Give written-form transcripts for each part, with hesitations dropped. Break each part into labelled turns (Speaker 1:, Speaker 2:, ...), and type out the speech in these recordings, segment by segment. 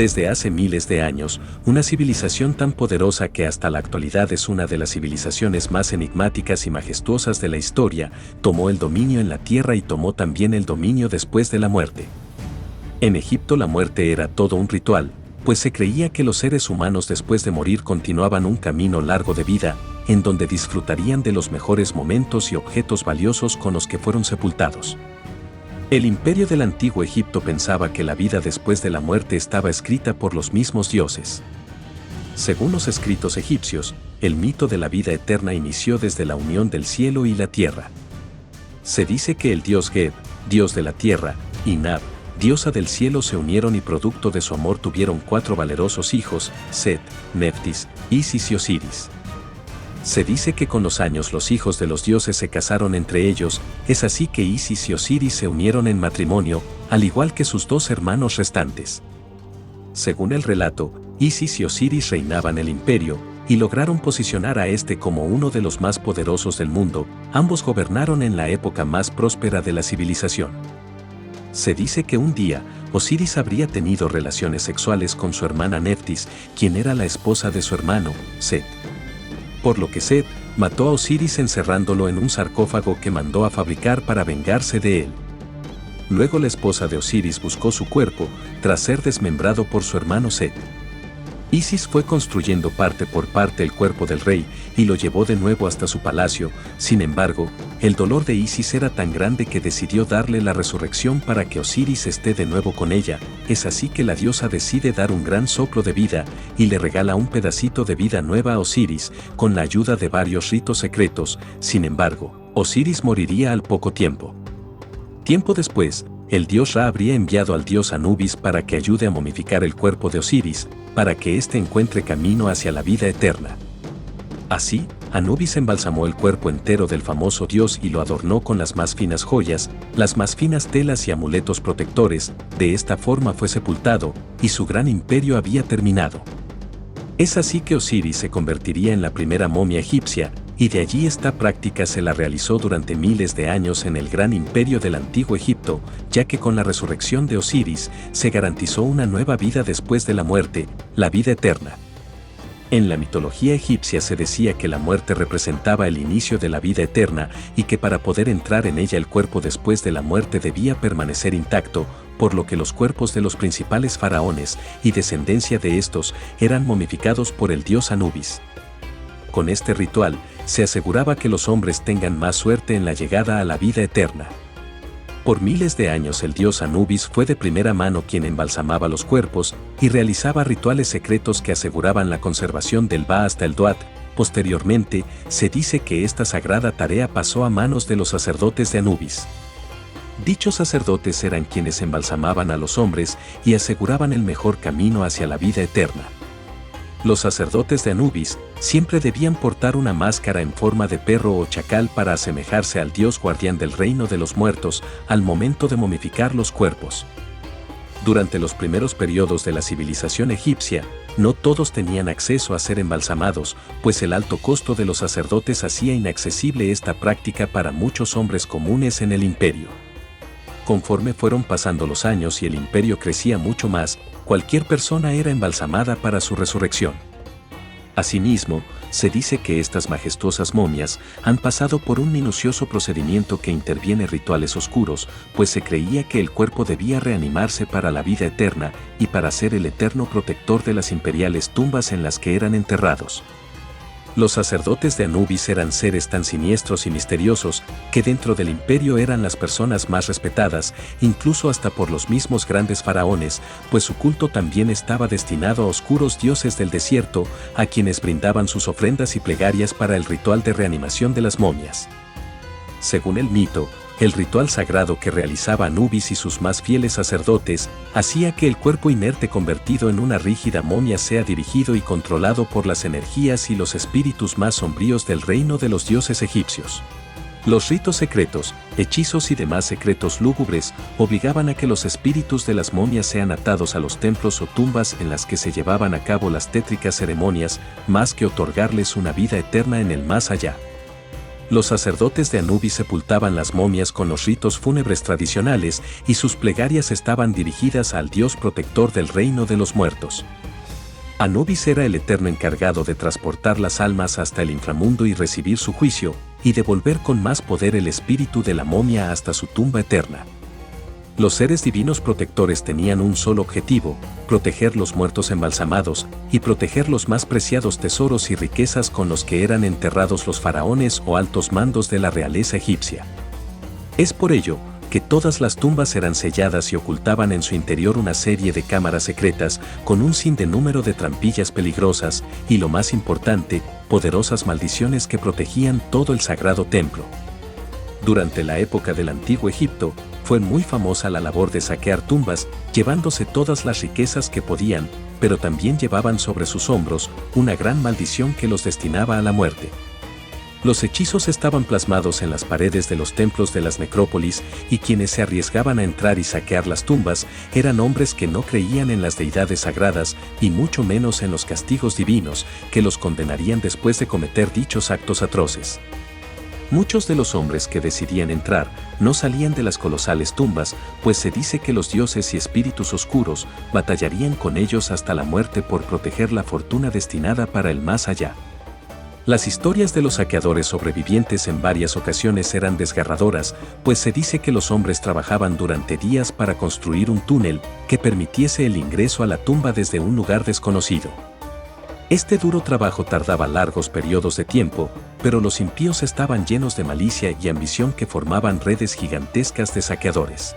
Speaker 1: Desde hace miles de años, una civilización tan poderosa que hasta la actualidad es una de las civilizaciones más enigmáticas y majestuosas de la historia, tomó el dominio en la tierra y tomó también el dominio después de la muerte. En Egipto la muerte era todo un ritual, pues se creía que los seres humanos después de morir continuaban un camino largo de vida, en donde disfrutarían de los mejores momentos y objetos valiosos con los que fueron sepultados. El imperio del antiguo Egipto pensaba que la vida después de la muerte estaba escrita por los mismos dioses. Según los escritos egipcios, el mito de la vida eterna inició desde la unión del cielo y la tierra. Se dice que el dios Geb, dios de la tierra, y Nab, diosa del cielo se unieron y producto de su amor tuvieron 4 valerosos hijos, Set, Neftis, Isis y Osiris. Se dice que con los años los hijos de los dioses se casaron entre ellos, es así que Isis y Osiris se unieron en matrimonio, al igual que sus 2 hermanos restantes. Según el relato, Isis y Osiris reinaban el imperio, y lograron posicionar a este como uno de los más poderosos del mundo, ambos gobernaron en la época más próspera de la civilización. Se dice que un día, Osiris habría tenido relaciones sexuales con su hermana Neftis, quien era la esposa de su hermano, Set. Por lo que Set mató a Osiris encerrándolo en un sarcófago que mandó a fabricar para vengarse de él. Luego la esposa de Osiris buscó su cuerpo, tras ser desmembrado por su hermano Set. Isis fue construyendo parte por parte el cuerpo del rey y lo llevó de nuevo hasta su palacio. Sin embargo, el dolor de Isis era tan grande que decidió darle la resurrección para que Osiris esté de nuevo con ella. Es así que la diosa decide dar un gran soplo de vida y le regala un pedacito de vida nueva a Osiris con la ayuda de varios ritos secretos. Sin embargo, Osiris moriría al poco tiempo. Tiempo después, el dios Ra habría enviado al dios Anubis para que ayude a momificar el cuerpo de Osiris, para que éste encuentre camino hacia la vida eterna. Así, Anubis embalsamó el cuerpo entero del famoso dios y lo adornó con las más finas joyas, las más finas telas y amuletos protectores. De esta forma fue sepultado, y su gran imperio había terminado. Es así que Osiris se convertiría en la primera momia egipcia, y de allí esta práctica se la realizó durante miles de años en el gran imperio del antiguo Egipto, ya que con la resurrección de Osiris se garantizó una nueva vida después de la muerte, la vida eterna. En la mitología egipcia se decía que la muerte representaba el inicio de la vida eterna y que para poder entrar en ella el cuerpo después de la muerte debía permanecer intacto, por lo que los cuerpos de los principales faraones y descendencia de estos eran momificados por el dios Anubis. Con este ritual, se aseguraba que los hombres tengan más suerte en la llegada a la vida eterna. Por miles de años el dios Anubis fue de primera mano quien embalsamaba los cuerpos y realizaba rituales secretos que aseguraban la conservación del Ba hasta el Duat. Posteriormente, se dice que esta sagrada tarea pasó a manos de los sacerdotes de Anubis. Dichos sacerdotes eran quienes embalsamaban a los hombres y aseguraban el mejor camino hacia la vida eterna. Los sacerdotes de Anubis siempre debían portar una máscara en forma de perro o chacal para asemejarse al dios guardián del reino de los muertos al momento de momificar los cuerpos. Durante los primeros periodos de la civilización egipcia, no todos tenían acceso a ser embalsamados, pues el alto costo de los sacerdotes hacía inaccesible esta práctica para muchos hombres comunes en el imperio. Conforme fueron pasando los años y el imperio crecía mucho más, cualquier persona era embalsamada para su resurrección. Asimismo, se dice que estas majestuosas momias han pasado por un minucioso procedimiento que interviene rituales oscuros, pues se creía que el cuerpo debía reanimarse para la vida eterna y para ser el eterno protector de las imperiales tumbas en las que eran enterrados. Los sacerdotes de Anubis eran seres tan siniestros y misteriosos que dentro del imperio eran las personas más respetadas, incluso hasta por los mismos grandes faraones, pues su culto también estaba destinado a oscuros dioses del desierto, a quienes brindaban sus ofrendas y plegarias para el ritual de reanimación de las momias. Según el mito, el ritual sagrado que realizaba Anubis y sus más fieles sacerdotes hacía que el cuerpo inerte convertido en una rígida momia sea dirigido y controlado por las energías y los espíritus más sombríos del reino de los dioses egipcios. Los ritos secretos, hechizos y demás secretos lúgubres obligaban a que los espíritus de las momias sean atados a los templos o tumbas en las que se llevaban a cabo las tétricas ceremonias, más que otorgarles una vida eterna en el más allá. Los sacerdotes de Anubis sepultaban las momias con los ritos fúnebres tradicionales y sus plegarias estaban dirigidas al dios protector del reino de los muertos. Anubis era el eterno encargado de transportar las almas hasta el inframundo y recibir su juicio, y devolver con más poder el espíritu de la momia hasta su tumba eterna. Los seres divinos protectores tenían un solo objetivo: proteger los muertos embalsamados y proteger los más preciados tesoros y riquezas con los que eran enterrados los faraones o altos mandos de la realeza egipcia. Es por ello que todas las tumbas eran selladas y ocultaban en su interior una serie de cámaras secretas con un sinnúmero de trampillas peligrosas y, lo más importante, poderosas maldiciones que protegían todo el sagrado templo. Durante la época del Antiguo Egipto, fue muy famosa la labor de saquear tumbas, llevándose todas las riquezas que podían, pero también llevaban sobre sus hombros una gran maldición que los destinaba a la muerte. Los hechizos estaban plasmados en las paredes de los templos de las necrópolis, y quienes se arriesgaban a entrar y saquear las tumbas eran hombres que no creían en las deidades sagradas y mucho menos en los castigos divinos que los condenarían después de cometer dichos actos atroces. Muchos de los hombres que decidían entrar no salían de las colosales tumbas, pues se dice que los dioses y espíritus oscuros batallarían con ellos hasta la muerte por proteger la fortuna destinada para el más allá. Las historias de los saqueadores sobrevivientes en varias ocasiones eran desgarradoras, pues se dice que los hombres trabajaban durante días para construir un túnel que permitiese el ingreso a la tumba desde un lugar desconocido. Este duro trabajo tardaba largos periodos de tiempo, pero los impíos estaban llenos de malicia y ambición que formaban redes gigantescas de saqueadores.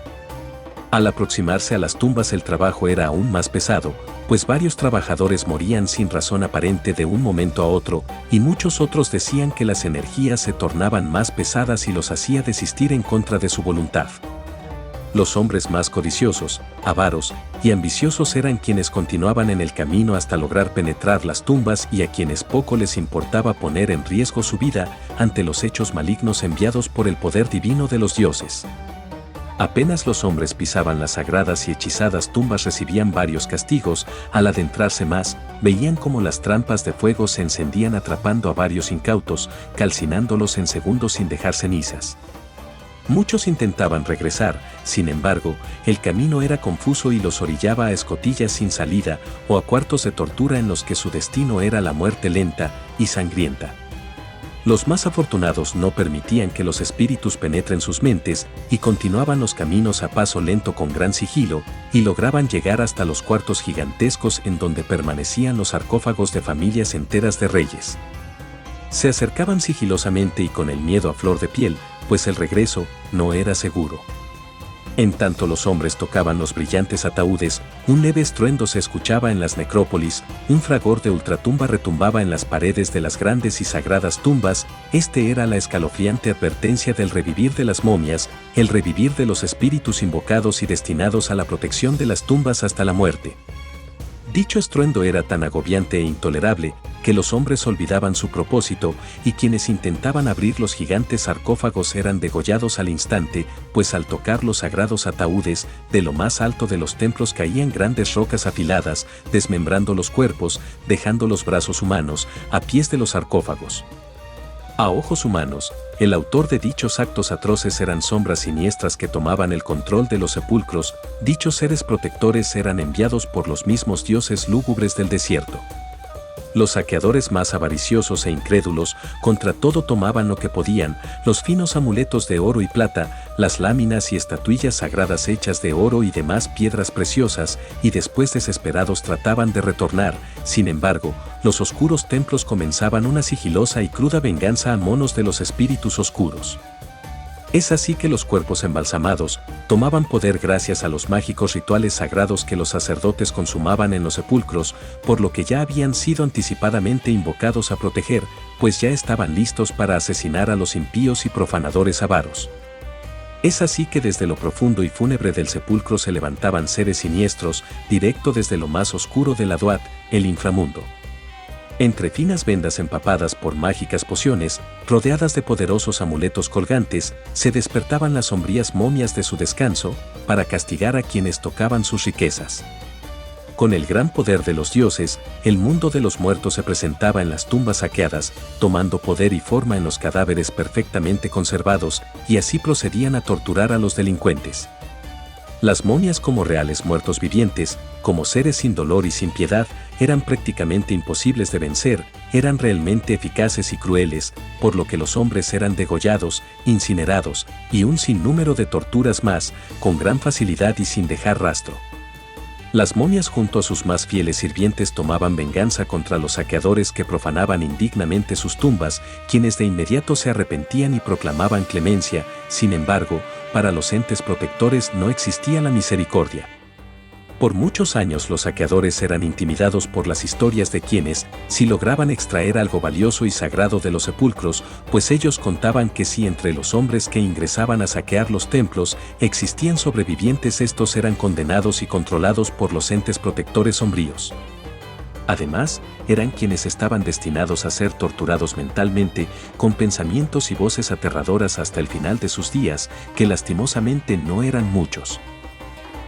Speaker 1: Al aproximarse a las tumbas el trabajo era aún más pesado, pues varios trabajadores morían sin razón aparente de un momento a otro, y muchos otros decían que las energías se tornaban más pesadas y los hacía desistir en contra de su voluntad. Los hombres más codiciosos, avaros y ambiciosos eran quienes continuaban en el camino hasta lograr penetrar las tumbas, y a quienes poco les importaba poner en riesgo su vida ante los hechos malignos enviados por el poder divino de los dioses. Apenas los hombres pisaban las sagradas y hechizadas tumbas recibían varios castigos. Al adentrarse más, veían cómo las trampas de fuego se encendían atrapando a varios incautos, calcinándolos en segundos sin dejar cenizas. Muchos intentaban regresar, sin embargo, el camino era confuso y los orillaba a escotillas sin salida o a cuartos de tortura en los que su destino era la muerte lenta y sangrienta. Los más afortunados no permitían que los espíritus penetren sus mentes y continuaban los caminos a paso lento con gran sigilo, y lograban llegar hasta los cuartos gigantescos en donde permanecían los sarcófagos de familias enteras de reyes. Se acercaban sigilosamente y con el miedo a flor de piel, pues el regreso no era seguro. En tanto los hombres tocaban los brillantes ataúdes, un leve estruendo se escuchaba en las necrópolis, un fragor de ultratumba retumbaba en las paredes de las grandes y sagradas tumbas. Este era la escalofriante advertencia del revivir de las momias, el revivir de los espíritus invocados y destinados a la protección de las tumbas hasta la muerte. Dicho estruendo era tan agobiante e intolerable que los hombres olvidaban su propósito, y quienes intentaban abrir los gigantes sarcófagos eran degollados al instante, pues al tocar los sagrados ataúdes, de lo más alto de los templos caían grandes rocas afiladas, desmembrando los cuerpos, dejando los brazos humanos a pies de los sarcófagos. A ojos humanos, el autor de dichos actos atroces eran sombras siniestras que tomaban el control de los sepulcros. Dichos seres protectores eran enviados por los mismos dioses lúgubres del desierto. Los saqueadores más avariciosos e incrédulos contra todo tomaban lo que podían, los finos amuletos de oro y plata, las láminas y estatuillas sagradas hechas de oro y demás piedras preciosas, y después desesperados trataban de retornar. Sin embargo, los oscuros templos comenzaban una sigilosa y cruda venganza a manos de los espíritus oscuros. Es así que los cuerpos embalsamados tomaban poder gracias a los mágicos rituales sagrados que los sacerdotes consumaban en los sepulcros, por lo que ya habían sido anticipadamente invocados a proteger, pues ya estaban listos para asesinar a los impíos y profanadores avaros. Es así que desde lo profundo y fúnebre del sepulcro se levantaban seres siniestros, directo desde lo más oscuro del Aduat, el inframundo. Entre finas vendas empapadas por mágicas pociones, rodeadas de poderosos amuletos colgantes, se despertaban las sombrías momias de su descanso, para castigar a quienes tocaban sus riquezas. Con el gran poder de los dioses, el mundo de los muertos se presentaba en las tumbas saqueadas, tomando poder y forma en los cadáveres perfectamente conservados, y así procedían a torturar a los delincuentes. Las momias, como reales muertos vivientes, como seres sin dolor y sin piedad, eran prácticamente imposibles de vencer, eran realmente eficaces y crueles, por lo que los hombres eran degollados, incinerados, y un sinnúmero de torturas más, con gran facilidad y sin dejar rastro. Las momias junto a sus más fieles sirvientes tomaban venganza contra los saqueadores que profanaban indignamente sus tumbas, quienes de inmediato se arrepentían y proclamaban clemencia. Sin embargo, para los entes protectores no existía la misericordia. Por muchos años los saqueadores eran intimidados por las historias de quienes, si lograban extraer algo valioso y sagrado de los sepulcros, pues ellos contaban que si entre los hombres que ingresaban a saquear los templos existían sobrevivientes, estos eran condenados y controlados por los entes protectores sombríos. Además, eran quienes estaban destinados a ser torturados mentalmente, con pensamientos y voces aterradoras hasta el final de sus días, que lastimosamente no eran muchos.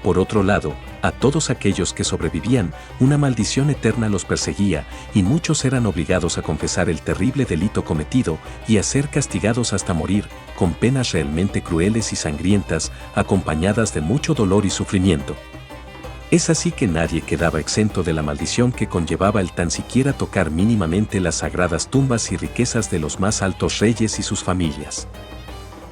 Speaker 1: Por otro lado, a todos aquellos que sobrevivían, una maldición eterna los perseguía, y muchos eran obligados a confesar el terrible delito cometido y a ser castigados hasta morir, con penas realmente crueles y sangrientas, acompañadas de mucho dolor y sufrimiento. Es así que nadie quedaba exento de la maldición que conllevaba el tan siquiera tocar mínimamente las sagradas tumbas y riquezas de los más altos reyes y sus familias.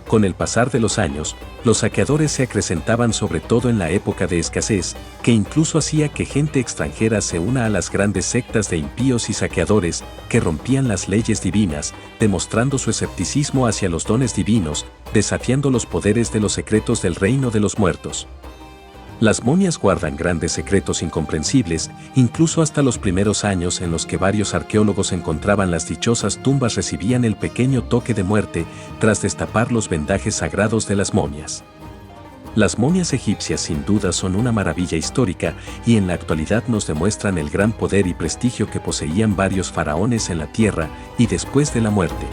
Speaker 1: Con el pasar de los años, los saqueadores se acrecentaban sobre todo en la época de escasez, que incluso hacía que gente extranjera se una a las grandes sectas de impíos y saqueadores que rompían las leyes divinas, demostrando su escepticismo hacia los dones divinos, desafiando los poderes de los secretos del reino de los muertos. Las momias guardan grandes secretos incomprensibles, incluso hasta los primeros años en los que varios arqueólogos encontraban las dichosas tumbas recibían el pequeño toque de muerte tras destapar los vendajes sagrados de las momias. Las momias egipcias sin duda son una maravilla histórica y en la actualidad nos demuestran el gran poder y prestigio que poseían varios faraones en la tierra y después de la muerte.